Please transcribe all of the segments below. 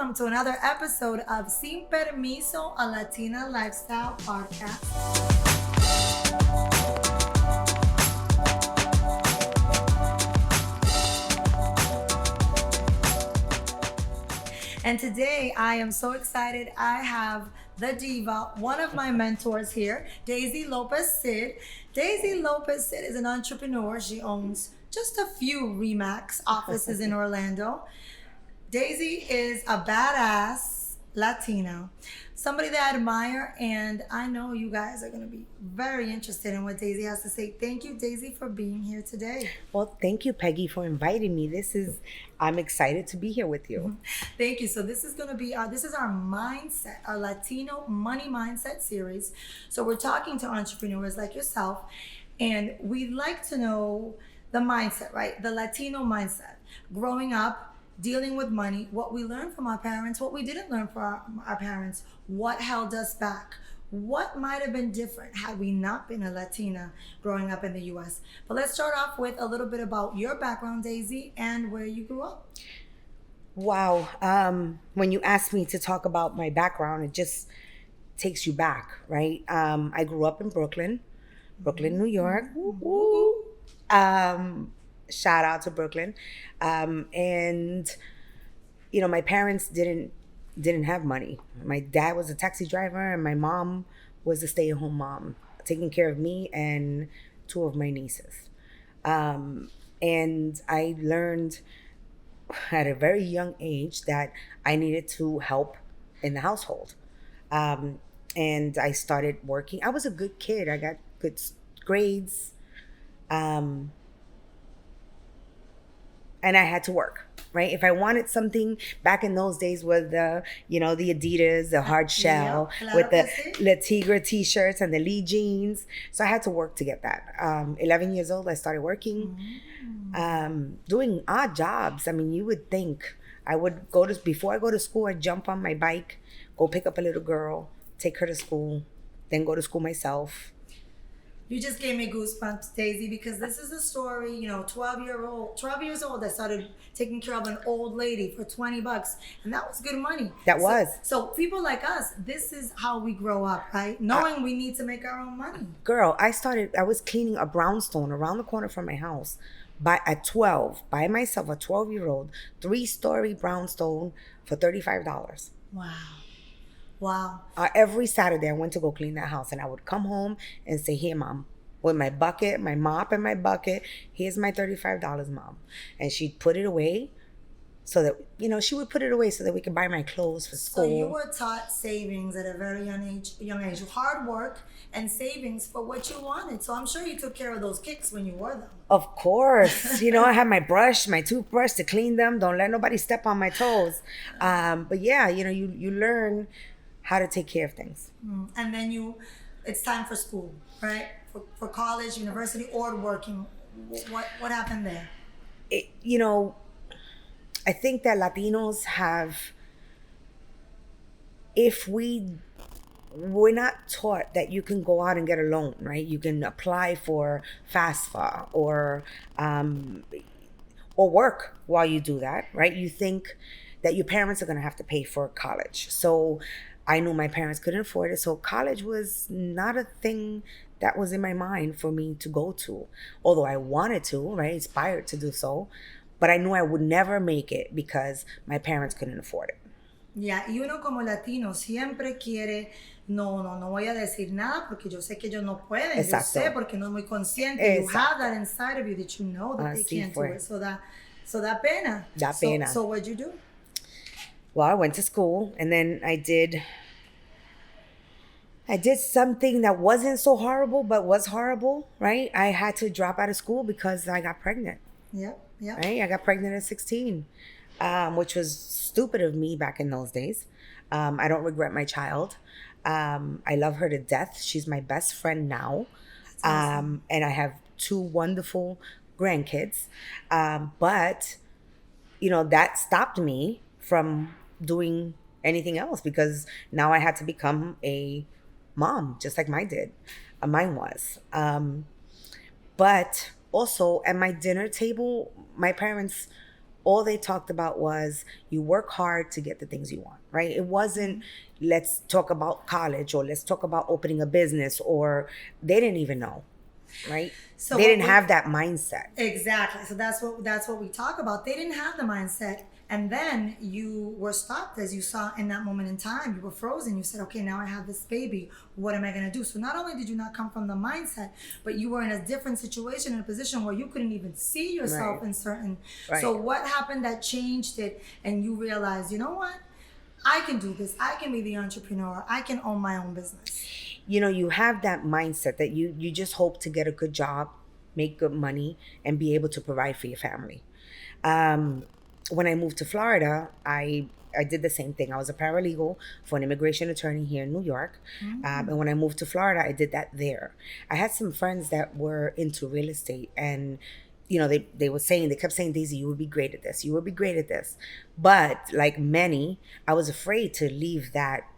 welcome to another episode of Sin Permiso, a Latina lifestyle podcast. And today I am so excited. I have the diva, one of my mentors here, Daisy Lopez-Cid. Daisy Lopez-Cid is an entrepreneur. She owns just a few Remax offices in Orlando. Daisy is a badass Latina, somebody that I admire, and I know you guys are going to be very interested in what Daisy has to say. Thank you, Daisy, for being here today. Well, thank you, Peggy, for inviting me. I'm excited to be here with you. Thank you. So this is going to be this is our mindset, our Latino money mindset series. So we're talking to entrepreneurs like yourself, and we'd like to know the mindset, right? The Latino mindset. Growing up, dealing with money, what we learned from our parents, what we didn't learn from our parents, what held us back, what might have been different had we not been a Latina growing up in the U.S. But let's start off with a little bit about your background, Daisy, and where you grew up. Wow. When you asked me to talk about my background, it just takes you back, right? I grew up in Brooklyn, New York. Woo-hoo. Shout out to Brooklyn. And you know, my parents didn't have money. My dad was a taxi driver and my mom was a stay-at-home mom, taking care of me and two of my nieces. And I learned at a very young age that I needed to help in the household. And I started working. I was a good kid. I got good grades. And I had to work, right? If I wanted something back in those days with the Adidas, the hard shell, with the Le Tigre t-shirts and the Lee jeans. So I had to work to get that. 11 years old, I started working, doing odd jobs. I mean, you would think I would before I go to school, I'd jump on my bike, go pick up a little girl, take her to school, then go to school myself. You just gave me goosebumps, Daisy, because this is a story, 12 years old, I started taking care of an old lady for $20, and that was good money. So people like us, this is how we grow up, right? Knowing we need to make our own money. Girl, I was cleaning a brownstone around the corner from my house at 12, by myself, a 12-year-old, 3-story brownstone for $35. Wow. Every Saturday I went to go clean that house, and I would come home and say, "Here, Mom, with my bucket, my mop and my bucket, here's my $35, Mom." And she'd put it away so that, she would put it away so that we could buy my clothes for school. So you were taught savings at a very young age, hard work and savings for what you wanted. So I'm sure you took care of those kicks when you wore them. Of course. I had my toothbrush to clean them. Don't let nobody step on my toes. But yeah, you learn how to take care of things. And then it's time for school, right? For college, university, or working. What happened there? I think that Latinos we're not taught that you can go out and get a loan, right? You can apply for FAFSA or work while you do that, right? You think that your parents are going to have to pay for college. So I knew my parents couldn't afford it, so college was not a thing that was in my mind for me to go to. Although I wanted to, right, inspired to do so, but I knew I would never make it because my parents couldn't afford it. Yeah, y uno como latino siempre quiere, no voy a decir nada porque yo sé que ellos no pueden. Exacto. Yo sé porque no es muy consciente. Exacto. You have that inside of you that you know that they can't do it. So da pena. So what'd you do? Well, I went to school, and then I did something that wasn't so horrible, but was horrible, right? I had to drop out of school because I got pregnant. Yeah. Right? I got pregnant at 16, which was stupid of me back in those days. I don't regret my child. I love her to death. She's my best friend now. Awesome. And I have 2 wonderful grandkids. But, that stopped me from doing anything else because now I had to become a mom, just like mine was. But also at my dinner table, my parents all they talked about was you work hard to get the things you want, right? It wasn't let's talk about college or let's talk about opening a business, or they didn't even know, right? So they didn't have that mindset. Exactly. So that's what we talk about. They didn't have the mindset. And then you were stopped, as you saw in that moment in time. You were frozen. You said, okay, now I have this baby. What am I going to do? So not only did you not come from the mindset, but you were in a different situation, in a position where you couldn't even see yourself in certain. Right. So what happened that changed it, and you realized, you know what? I can do this. I can be the entrepreneur. I can own my own business. You know, you have that mindset that you just hope to get a good job, make good money, and be able to provide for your family. When I moved to Florida, I did the same thing. I was a paralegal for an immigration attorney here in New York. And when I moved to Florida, I did that there. I had some friends that were into real estate, and you know, they kept saying, Daisy, you would be great at this. You would be great at this. But like many, I was afraid to leave that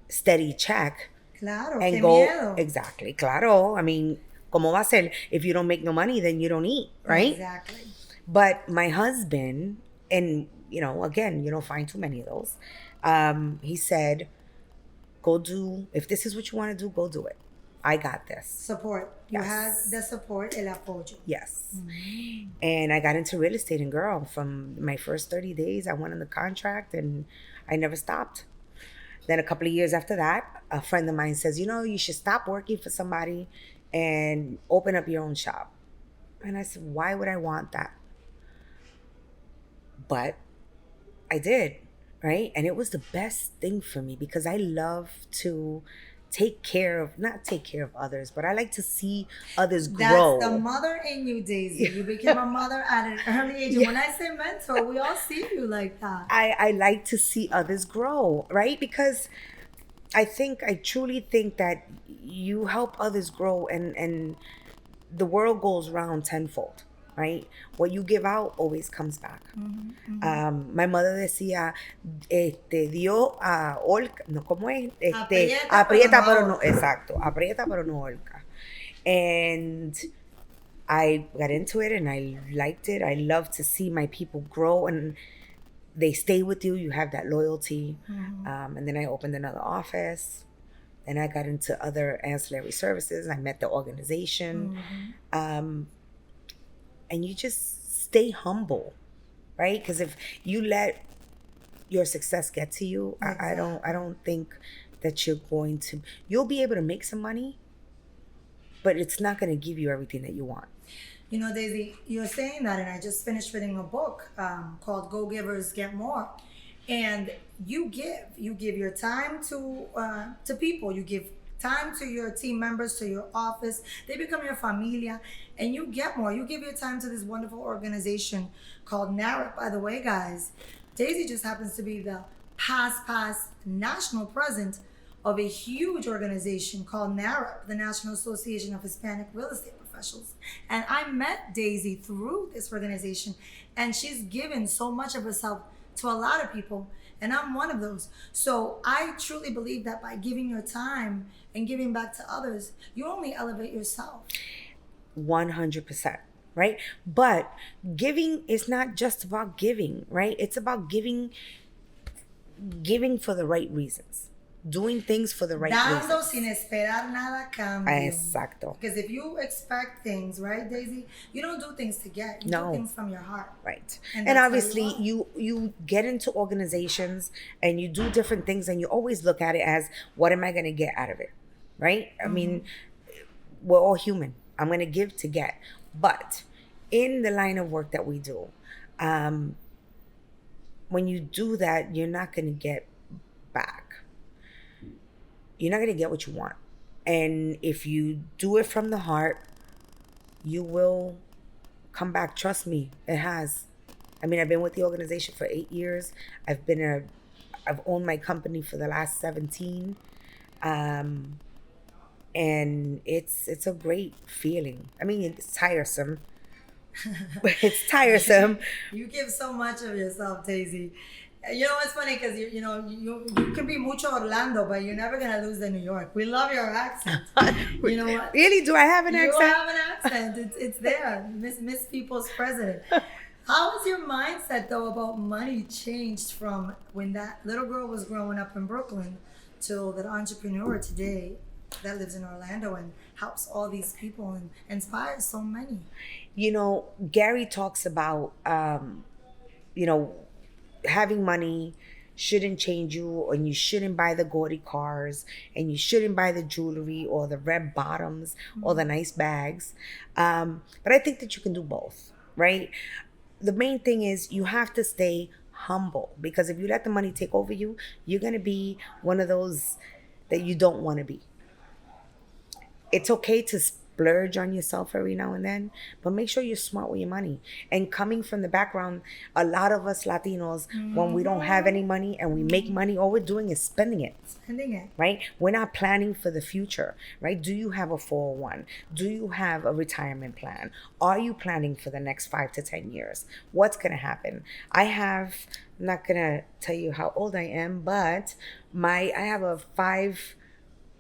steady check Claro, and qué go. miedo. Exactly. Claro. I mean, como va a ser? If you don't make no money, then you don't eat, right? Exactly. But my husband, and you know, again, you don't find too many of those. He said, go do, if this is what you want to do, go do it. I got this. Support. You had the support, el apoyo. Yes. And I got into real estate, and girl, from my first 30 days, I went on the contract and I never stopped. Then a couple of years after that, a friend of mine says, you know, you should stop working for somebody and open up your own shop. And I said, why would I want that? But I did, right? And it was the best thing for me because I love to not take care of others, but I like to see others grow. That's the mother in you, Daisy. You became a mother at an early age. And when I say mentor, we all see you like that. I like to see others grow, right? Because I truly think that you help others grow, and the world goes round tenfold, right? What you give out always comes back. My mother decía, Dios holca, no, ¿cómo es? Aprieta pero no, exacto, aprieta pero no holca. And I got into it and I liked it. I love to see my people grow and they stay with you. You have that loyalty. And then I opened another office. Then I got into other ancillary services. I met the organization. And you just stay humble, right? Because if you let your success get to you, exactly. I don't think that you'll be able to make some money, but it's not going to give you everything that you want. You know, Daisy, you're saying that, and I just finished reading a book called Go Givers Get More. And you give your time to people, you give time to your team members, to your office. They become your familia, and you get more. You give your time to this wonderful organization called NAHREP. By the way, guys, Daisy just happens to be the past national president of a huge organization called NAHREP, the National Association of Hispanic Real Estate Professionals. And I met Daisy through this organization, and she's given so much of herself to a lot of people, and I'm one of those. So I truly believe that by giving your time and giving back to others, you only elevate yourself. 100%, right? But giving is not just about giving, right? It's about giving for the right reasons. Doing things for the right Dando reasons. sin esperar nada a cambio. Exacto. Because if you expect things, right, Daisy, you don't do things to get. You do things from your heart. Right. And obviously you get into organizations and you do different things and you always look at it as, what am I going to get out of it? Right? I mean, we're all human. I'm going to give to get. But in the line of work that we do, when you do that, you're not going to get back. You're not going to get what you want. And if you do it from the heart, you will come back. Trust me, it has. I mean, I've been with the organization for 8 years. I've owned my company for the last 17. And it's a great feeling. I mean, it's tiresome. But it's tiresome. You give so much of yourself, Daisy. You know, it's funny because you can be mucho Orlando, but you're never gonna lose the New York. We love your accent. You know what? Really? Do I have an accent? You have an accent. It's there. Miss People's president. How has your mindset though about money changed from when that little girl was growing up in Brooklyn till that entrepreneur today that lives in Orlando and helps all these people and inspires so many? You know, Gary talks about, you know, having money shouldn't change you, and you shouldn't buy the gaudy cars, and you shouldn't buy the jewelry or the red bottoms or the nice bags. But I think that you can do both, right? The main thing is you have to stay humble, because if you let the money take over you, you're going to be one of those that you don't want to be. It's okay to splurge on yourself every now and then, but make sure you're smart with your money. And coming from the background, a lot of us Latinos, when we don't have any money and we make money, all we're doing is spending it. Spending it. Right? We're not planning for the future, right? Do you have a 401? Do you have a retirement plan? Are you planning for the next 5 to 10 years? What's going to happen? I'm not going to tell you how old I am, but I have a 5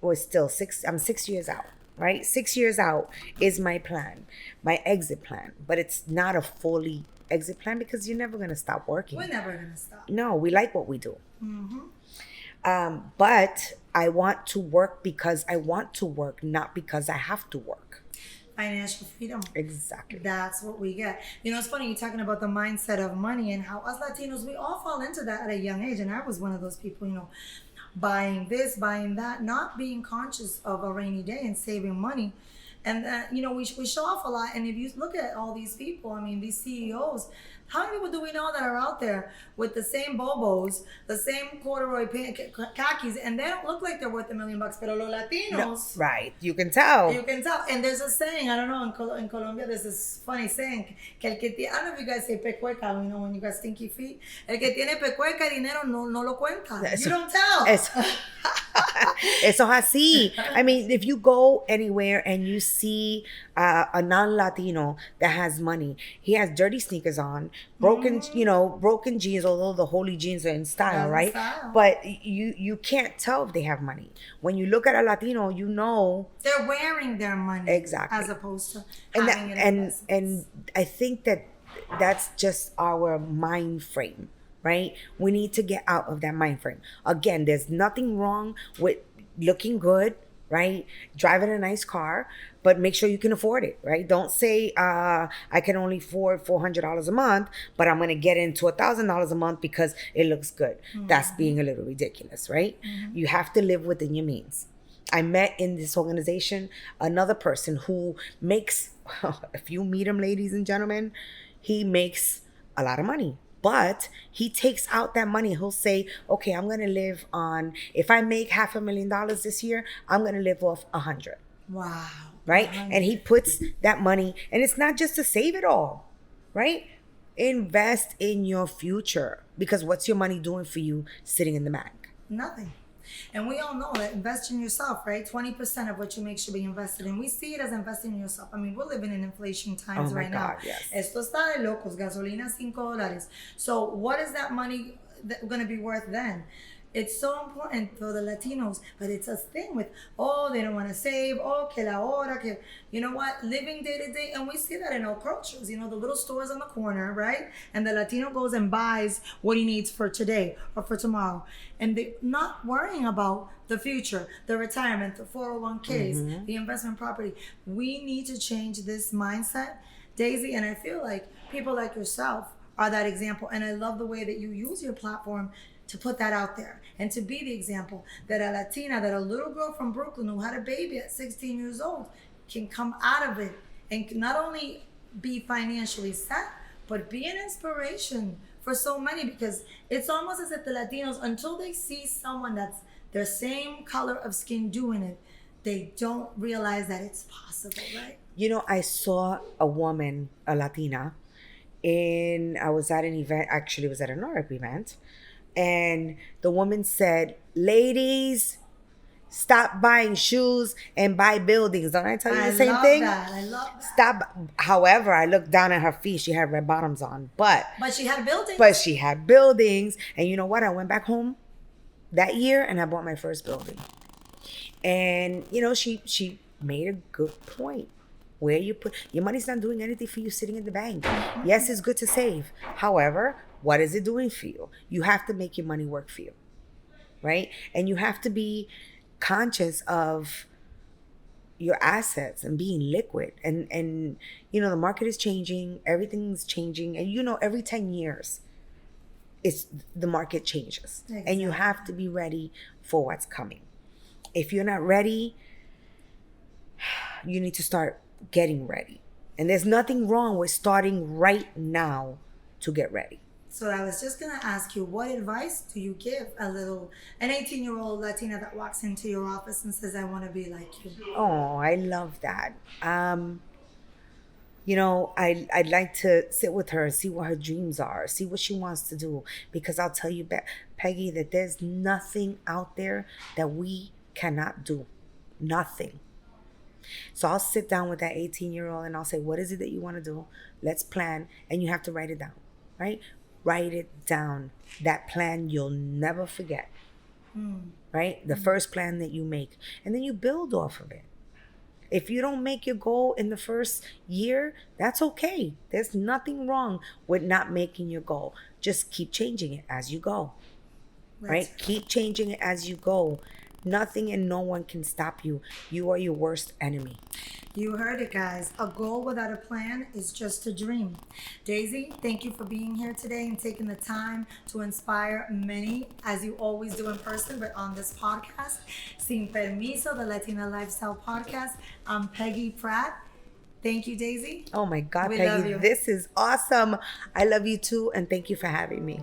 or still 6, I'm 6 years out. Right? 6 years out is my plan, my exit plan. But it's not a fully exit plan because you're never going to stop working. We're never going to stop. No, we like what we do. But I want to work because I want to work, not because I have to work. Financial freedom. Exactly. That's what we get. You know, it's funny, you're talking about the mindset of money and how us Latinos, we all fall into that at a young age. And I was one of those people, you know, buying this, buying that, not being conscious of a rainy day and saving money. And, you know, we show off a lot. And if you look at all these people, I mean, these CEOs, how many people do we know that are out there with the same bobos, the same corduroy khakis, and they don't look like they're worth $1 million, but los Latinos. No, right. You can tell. You can tell. And there's a saying, I don't know, in Colombia, there's this funny saying, que el que tiene, I don't know if you guys say pecueca, you know, when you got stinky feet, el que tiene pecueca dinero no lo cuenta. You don't tell. Eso así. I mean, if you go anywhere and you see a non-Latino that has money, he has dirty sneakers on, broken jeans, although the holy jeans are in style, right? But you can't tell if they have money. When you look at a Latino, you know they're wearing their money. Exactly. As opposed to having and I think that's just our mind frame. Right? We need to get out of that mind frame. Again, there's nothing wrong with looking good, right? Driving a nice car, but make sure you can afford it, right? Don't say, I can only afford $400 a month, but I'm going to get into $1,000 a month because it looks good. That's being a little ridiculous, right? You have to live within your means. I met in this organization another person who makes, if you meet him, ladies and gentlemen, he makes a lot of money. But he takes out that money. He'll say, okay, I'm going to live on, if I make $500,000 this year, I'm going to live off 100. Wow. Right? 100. And he puts that money, and it's not just to save it all, right? Invest in your future, because what's your money doing for you sitting in the bank? Nothing. And we all know that invest in yourself, right? 20% of what you make should be invested in. We see it as investing in yourself. I mean, we're living in inflation times right now. Yes. Esto está de locos. Gasolina $5. So what is that money going to be worth then? It's so important for the Latinos, but it's a thing with, they don't want to save, que la hora, que, you know what, living day to day. And we see that in our cultures, you know, the little stores on the corner, right? And the Latino goes and buys what he needs for today or for tomorrow. And they're not worrying about the future, the retirement, the 401ks, the investment property. We need to change this mindset, Daisy. And I feel like people like yourself are that example. And I love the way that you use your platform to put that out there and to be the example that a Latina, that a little girl from Brooklyn who had a baby at 16 years old can come out of it and not only be financially set, but be an inspiration for so many, because it's almost as if the Latinos, until they see someone that's their same color of skin doing it, they don't realize that it's possible, right? You know, I saw a woman, a Latina, I was at an event, actually it was at an NAHREP event, and the woman said, ladies, stop buying shoes and buy buildings. Don't I tell you the same thing? I love that. Stop. However, I looked down at her feet. She had red bottoms on. But she had buildings. But she had buildings. And you know what? I went back home that year and I bought my first building. And, you know, she made a good point. Where you put your money's not doing anything for you sitting in the bank. Yes, it's good to save. However, what is it doing for you? You have to make your money work for you, right? And you have to be conscious of your assets and being liquid. And the market is changing, everything's changing, and every 10 years it's the market changes. Exactly. And you have to be ready for what's coming. If you're not ready, you need to start getting ready. And there's nothing wrong with starting right now to get ready. So I was just going to ask you, what advice do you give an 18-year-old Latina that walks into your office and says, I want to be like you? Oh, I love that. I'd like to sit with her, see what her dreams are, see what she wants to do. Because I'll tell you, Peggy, that there's nothing out there that we cannot do. Nothing. So I'll sit down with that 18-year-old and I'll say, what is it that you want to do? Let's plan. And you have to write it down, right? Write it down. That plan you'll never forget, right? The first plan that you make. And then you build off of it. If you don't make your goal in the first year, that's okay. There's nothing wrong with not making your goal. Just keep changing it as you go, right? Keep changing it as you go. Nothing and no one can stop you. You are your worst enemy. You heard it, guys. A goal without a plan is just a dream. Daisy, thank you for being here today and taking the time to inspire many, as you always do in person, but on this podcast, Sin Permiso, the Latina Lifestyle Podcast. I'm Peggy Pratt. Thank you, Daisy. Oh my God, Peggy, this is awesome. I love you too, and thank you for having me.